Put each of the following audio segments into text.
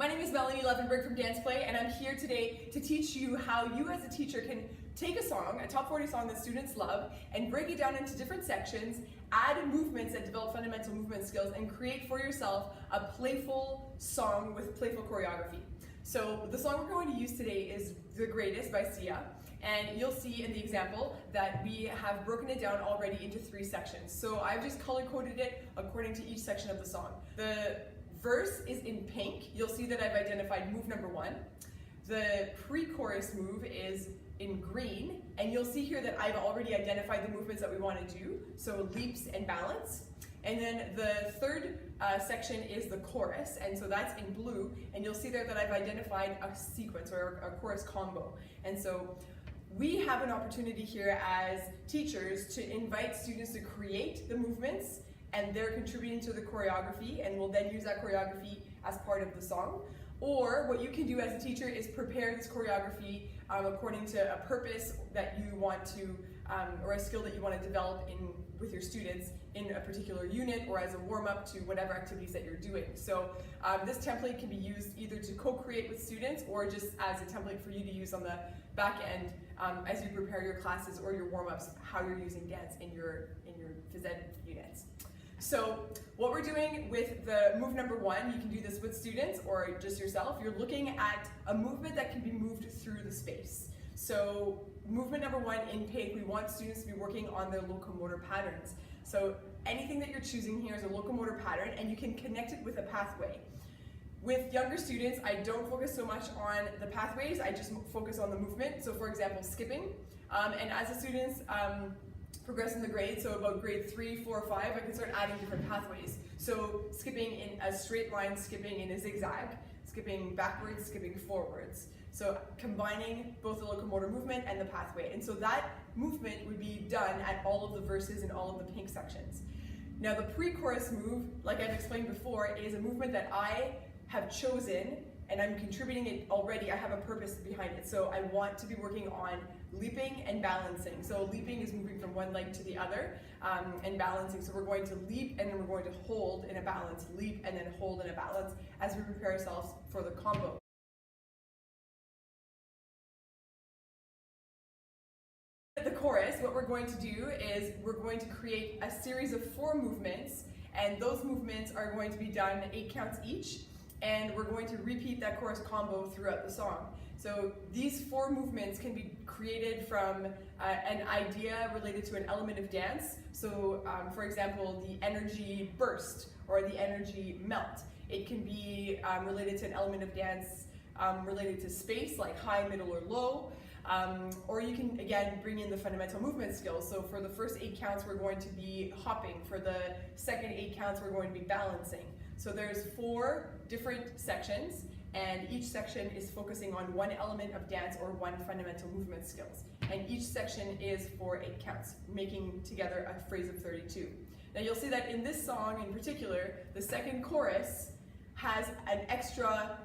My name is Melanie Levenberg from Dance Play, and I'm here today to teach you how you as a teacher can take a song, a top 40 song that students love, and break it down into different sections, add movements that develop fundamental movement skills, and create for yourself a playful song with playful choreography. So the song we're going to use today is The Greatest by Sia, and you'll see in the example that we have broken it down already into 3 sections. So I've just color-coded it according to each section of the song. The verse is in pink. You'll see that I've identified move number 1. The pre-chorus move is in green, and you'll see here that I've already identified the movements that we want to do, so leaps and balance. And then the third section is the chorus, and so that's in blue, and you'll see there that I've identified a sequence or a chorus combo. And so we have an opportunity here as teachers to invite students to create the movements, and they're contributing to the choreography, and we'll then use that choreography as part of the song. Or what you can do as a teacher is prepare this choreography according to a purpose that you want to, or a skill that you want to develop with your students in a particular unit, or as a warm-up to whatever activities that you're doing. So this template can be used either to co-create with students or just as a template for you to use on the back end as you prepare your classes or your warm-ups, how you're using dance in your phys ed units. So what we're doing with the move number 1, you can do this with students or just yourself. You're looking at a movement that can be moved through the space. So movement number 1 in pink, we want students to be working on their locomotor patterns. So anything that you're choosing here is a locomotor pattern, and you can connect it with a pathway. With younger students, I don't focus so much on the pathways, I just focus on the movement. So for example, skipping. And as the students progress in the grades, so about grade 3, 4, 5, I can start adding different pathways. So skipping in a straight line, skipping in a zigzag, skipping backwards, skipping forwards. So combining both the locomotor movement and the pathway. And so that movement would be done at all of the verses in all of the pink sections. Now the pre-chorus move, like I've explained before, is a movement that I have chosen, and I'm contributing it already. I have a purpose behind it. So I want to be working on leaping and balancing. So leaping is moving from one leg to the other, and balancing. So we're going to leap and then we're going to hold in a balance, leap and then hold in a balance as we prepare ourselves for the combo. The chorus, what we're going to do is we're going to create a series of 4 movements, and those movements are going to be done 8 counts each. And we're going to repeat that chorus combo throughout the song. So these 4 movements can be created from an idea related to an element of dance. So for example, the energy burst or the energy melt. It can be related to an element of dance related to space, like high, middle, or low. Or you can, again, bring in the fundamental movement skills. So for the first 8 counts, we're going to be hopping. For the second 8 counts, we're going to be balancing. So there's 4 different sections, and each section is focusing on one element of dance or one fundamental movement skills. And each section is for 8 counts, making together a phrase of 32. Now you'll see that in this song in particular, the second chorus has an extra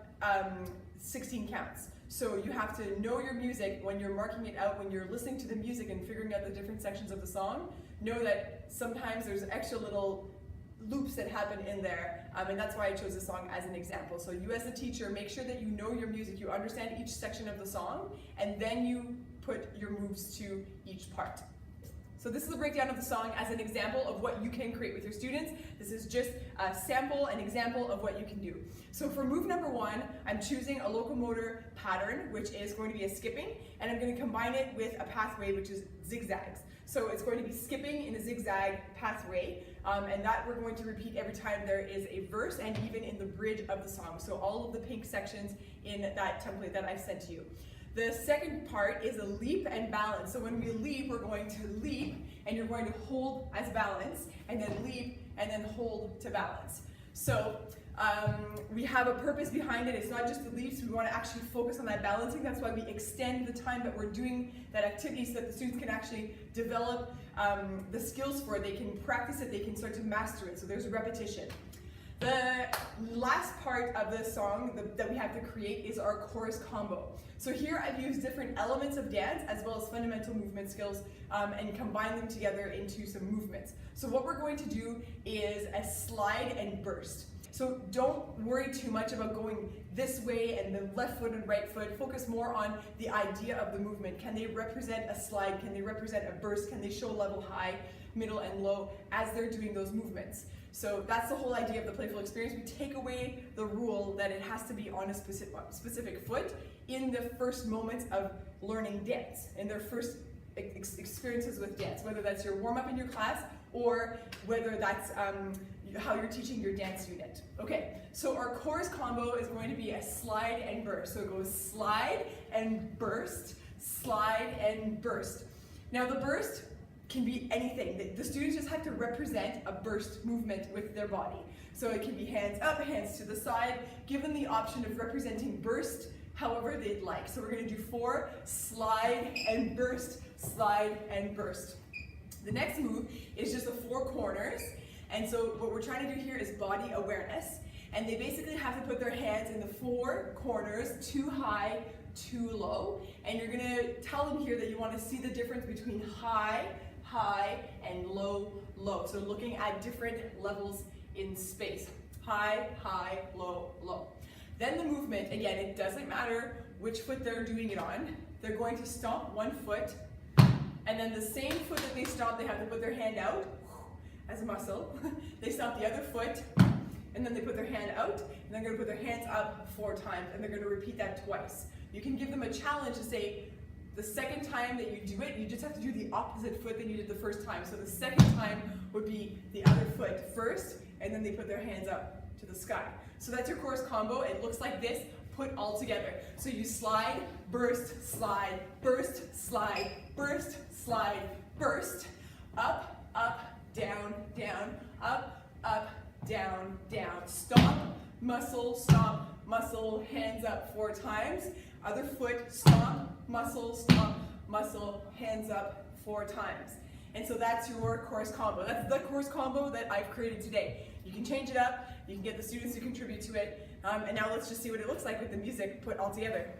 16 counts. So you have to know your music when you're marking it out, when you're listening to the music and figuring out the different sections of the song. Know that sometimes there's extra little loops that happen in there, and that's why I chose this song as an example. So you as a teacher, make sure that you know your music, you understand each section of the song, and then you put your moves to each part. So this is a breakdown of the song as an example of what you can create with your students. This is just a sample, an example of what you can do. So for move number 1, I'm choosing a locomotor pattern, which is going to be a skipping, and I'm going to combine it with a pathway, which is zigzags. So it's going to be skipping in a zigzag pathway, and that we're going to repeat every time there is a verse and even in the bridge of the song. So all of the pink sections in that template that I've sent to you. The second part is a leap and balance. So when we leap, we're going to leap and you're going to hold as balance, and then leap and then hold to balance. So we have a purpose behind it. It's not just the leaps, we want to actually focus on that balancing. That's why we extend the time that we're doing that activity so that the students can actually develop the skills for it. They can practice it, they can start to master it. So there's repetition. The last part of the song that we have to create is our chorus combo. So here I've used different elements of dance as well as fundamental movement skills and combined them together into some movements. So what we're going to do is a slide and burst. So don't worry too much about going this way and the left foot and right foot. Focus more on the idea of the movement. Can they represent a slide? Can they represent a burst? Can they show level high, middle, and low as they're doing those movements? So that's the whole idea of the playful experience. We take away the rule that it has to be on a specific foot in the first moments of learning dance, in their first experiences with dance, whether that's your warm-up in your class or whether that's how you're teaching your dance unit. Okay, so our chorus combo is going to be a slide and burst. So it goes slide and burst, slide and burst. Now the burst can be anything. The students just have to represent a burst movement with their body. So it can be hands up, hands to the side. Give them the option of representing burst however they'd like. So we're going to do 4, slide and burst, slide and burst. The next move is just the 4 corners. And so what we're trying to do here is body awareness. And they basically have to put their hands in the 4 corners, too high, too low. And you're going to tell them here that you want to see the difference between high, high, and low, low. So looking at different levels in space. High, high, low, low. Then the movement, again, it doesn't matter which foot they're doing it on. They're going to stomp one foot, and then the same foot that they stomp, they have to put their hand out as a muscle. They stomp the other foot, and then they put their hand out, and they're going to put their hands up 4 times, and they're going to repeat that twice. You can give them a challenge to say, the second time that you do it, you just have to do the opposite foot than you did the first time. So the second time would be the other foot first, and then they put their hands up to the sky. So that's your chorus combo. It looks like this, put all together. So you slide, burst, slide, burst, slide, burst, slide, burst, up, up, down, down, up, up, down, down. Stomp, muscle, hands up 4 times. Other foot, stomp, muscle, hands up 4 times. And so that's your chorus combo. That's the chorus combo that I've created today. You can change it up, you can get the students to contribute to it, and now let's just see what it looks like with the music put all together.